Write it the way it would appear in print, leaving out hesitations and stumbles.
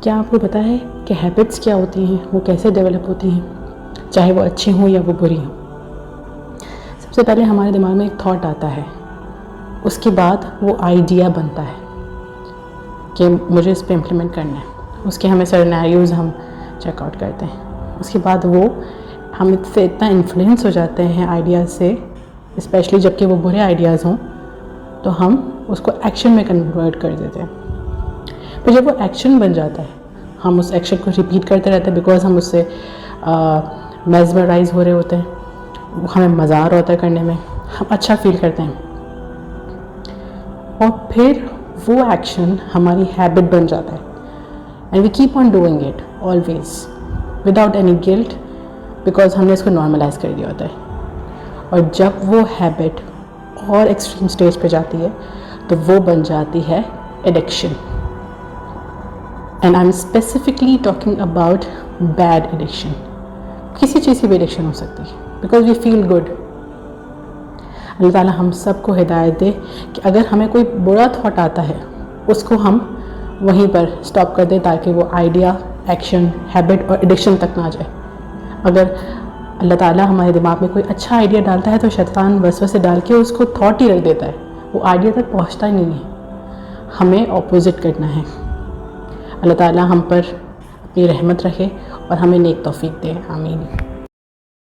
क्या आपको पता है कि हैबिट्स क्या होती हैं, वो कैसे डेवलप होती हैं, चाहे वो अच्छी हों या वो बुरी हों? सबसे पहले हमारे दिमाग में एक थॉट आता है, उसके बाद वो आइडिया बनता है कि मुझे इस पे इम्प्लीमेंट करना है। उसके हमें सिनेरियोज़ हम चेकआउट करते हैं। उसके बाद वो हम इससे इतना इन्फ्लुएंस हो जाते हैं आइडियाज़ से, स्पेशली जबकि वो बुरे आइडियाज़ हों, तो हम उसको एक्शन में कन्वर्ट कर देते हैं। तो जब वो एक्शन बन जाता है, हम उस एक्शन को रिपीट करते रहते हैं, बिकॉज हम उससे मेस्मराइज हो रहे होते हैं, हमें मज़ा आ रहा होता है करने में, हम अच्छा फील करते हैं, और फिर वो एक्शन हमारी हैबिट बन जाता है। And we keep on doing it always without any guilt, because हमने इसको नॉर्मलाइज कर दिया होता है। और जब वो हैबिट और एक्सट्रीम स्टेज पे जाती है तो वो बन जाती है addiction. And I am specifically talking about bad addiction. किसी चीज़ की भी एडिक्शन हो सकती है, बिकॉज वी फील गुड। अल्लाह ताला हम सबको हिदायत दे कि अगर हमें कोई बुरा थॉट आता है उसको हम वहीं पर स्टॉप कर दें, ताकि वो आइडिया, एक्शन, हैबिट और एडिक्शन तक ना जाए। अगर अल्लाह ताला हमारे दिमाग में कोई अच्छा आइडिया डालता है तो शैतान वसवसे डाल के उसको थॉट ही रख देता है, वो आइडिया तक पहुंचता ही नहीं है। हमें ऑपोजिट करना है। अल्लाह ताला हम पर अपनी रहमत रखे और हमें नेक तौफीक दे। आमीन।